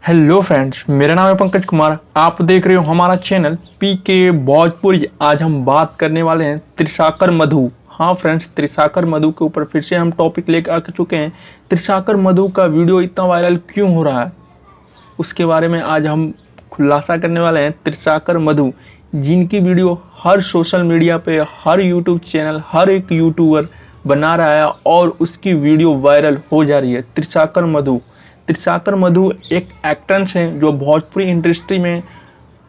Hello friends, मेरा नाम है पंकज कुमार। आप देख रहे हो हमारा चैनल पीके भोजपुरी। आज हम बात करने वाले हैं त्रिशाकर मधु। हाँ फ्रेंड्स, त्रिशाकर मधु के ऊपर फिर से हम टॉपिक लेकर आ चुके हैं। त्रिशाकर मधु का वीडियो इतना वायरल क्यों हो रहा है, उसके बारे में आज हम खुलासा करने वाले हैं। त्रिशाकर मधु, जिनकी वीडियो हर सोशल मीडिया पे, हर यूट्यूब चैनल, हर एक यूट्यूबर बना रहा है और उसकी वीडियो वायरल हो जा रही है। त्रिशाकर मधु एक एक्ट्रेस है जो भोजपुरी इंडस्ट्री में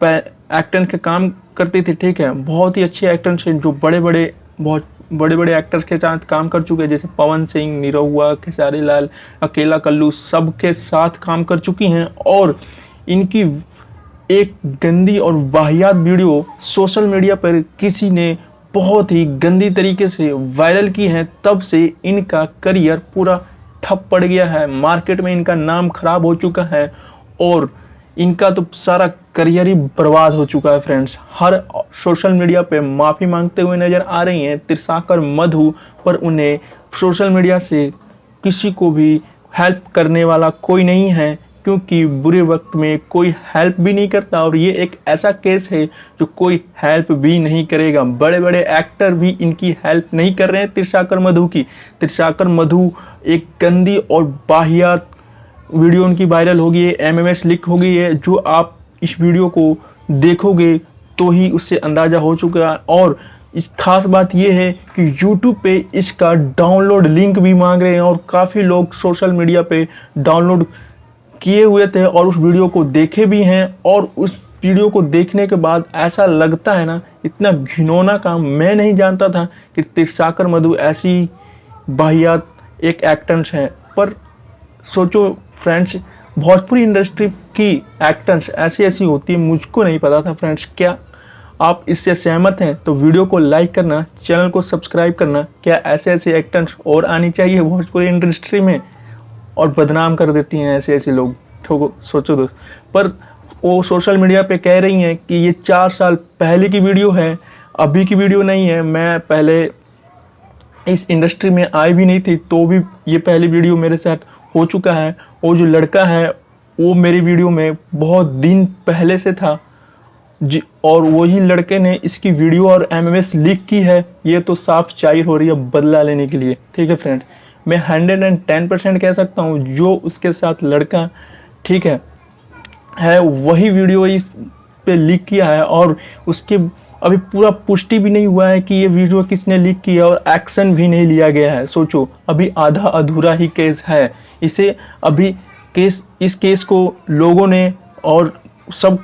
एक्ट्रेस के काम करती थी। ठीक है, बहुत ही अच्छी एक्ट्रेस है जो बहुत बड़े बड़े एक्टर्स के साथ काम कर चुके हैं, जैसे पवन सिंह, निरहुआ, खेसारी लाल, अकेला कल्लू, सबके साथ काम कर चुकी हैं। और इनकी एक गंदी और वाहियात वीडियो सोशल मीडिया पर किसी ने बहुत ही गंदी तरीके से वायरल की है। तब से इनका करियर पूरा ठप पड़ गया है, मार्केट में इनका नाम खराब हो चुका है और इनका तो सारा करियर ही बर्बाद हो चुका है। फ्रेंड्स, हर सोशल मीडिया पे माफ़ी मांगते हुए नज़र आ रही हैं त्रिशाकर मधु, पर उन्हें सोशल मीडिया से किसी को भी हेल्प करने वाला कोई नहीं है, क्योंकि बुरे वक्त में कोई हेल्प भी नहीं करता। और ये एक ऐसा केस है जो कोई हेल्प भी नहीं करेगा। बड़े बड़े एक्टर भी इनकी हेल्प नहीं कर रहे हैं त्रिशाकर मधु की। त्रिशाकर मधु एक गंदी और वाहियात वीडियो उनकी वायरल हो गई है, एमएमएस लीक हो गई है। जो आप इस वीडियो को देखोगे तो ही उससे अंदाज़ा हो चुका है। और इस खास बात यह है कि YouTube पे इसका डाउनलोड लिंक भी मांग रहे हैं और काफ़ी लोग सोशल मीडिया पे डाउनलोड किए हुए थे और उस वीडियो को देखे भी हैं। और उस वीडियो को देखने के बाद ऐसा लगता है ना, इतना घिनौना काम मैं नहीं जानता था कि त्रिशाकर मधु ऐसी वाहियात एक एक्ट्रेस है। पर सोचो फ्रेंड्स, भोजपुरी इंडस्ट्री की एक्ट्रेस ऐसी ऐसी होती है, मुझको नहीं पता था। फ्रेंड्स, क्या आप इससे सहमत हैं? तो वीडियो को लाइक करना, चैनल को सब्सक्राइब करना। क्या ऐसे ऐसे एक्ट्रेस और आनी चाहिए भोजपुरी इंडस्ट्री में, और बदनाम कर देती हैं ऐसे ऐसे लोग। ठोको सोचो दोस्त। पर वो सोशल मीडिया पे कह रही हैं कि ये 4 साल पहले की वीडियो है, अभी की वीडियो नहीं है। मैं पहले इस इंडस्ट्री में आई भी नहीं थी, तो भी ये पहली वीडियो मेरे साथ हो चुका है। वो जो लड़का है वो मेरी वीडियो में बहुत दिन पहले से था जी, और वही लड़के ने इसकी वीडियो और एमएमएस लीक की है। ये तो साफ जाहिर हो रही है बदला लेने के लिए। ठीक है फ्रेंड्स, मैं 110% कह सकता हूँ जो उसके साथ लड़का ठीक है वही वीडियो इस पे लीक किया है। और उसके अभी पूरा पुष्टि भी नहीं हुआ है कि ये वीडियो किसने लीक किया, और एक्शन भी नहीं लिया गया है। सोचो, अभी आधा अधूरा ही केस है। इसे अभी इस केस को लोगों ने और सब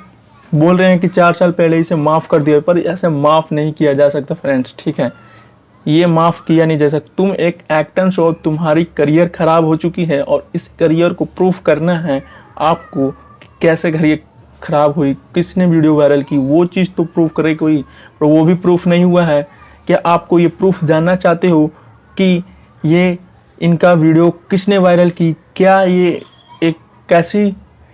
बोल रहे हैं कि 4 साल पहले इसे माफ़ कर दिया, पर ऐसे माफ़ नहीं किया जा सकता फ्रेंड्स। ठीक है, ये माफ़ किया नहीं जा सकता। तुम एक एक्ट्रेस हो, तुम्हारी करियर ख़राब हो चुकी है और इस करियर को प्रूफ करना है आपको कि कैसे करियर ख़राब हुई, किसने वीडियो वायरल की, वो चीज़ तो प्रूफ करे कोई, पर वो भी प्रूफ नहीं हुआ है। क्या आपको ये प्रूफ जानना चाहते हो कि ये इनका वीडियो किसने वायरल की, क्या ये एक कैसी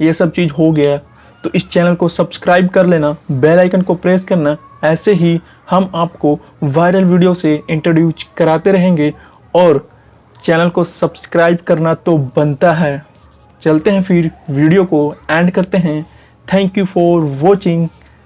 ये सब चीज़ हो गया? तो इस चैनल को सब्सक्राइब कर लेना, बेल आइकन को प्रेस करना। ऐसे ही हम आपको वायरल वीडियो से इंट्रोड्यूस कराते रहेंगे और चैनल को सब्सक्राइब करना तो बनता है। चलते हैं फिर वीडियो को एंड करते हैं। Thank you for watching.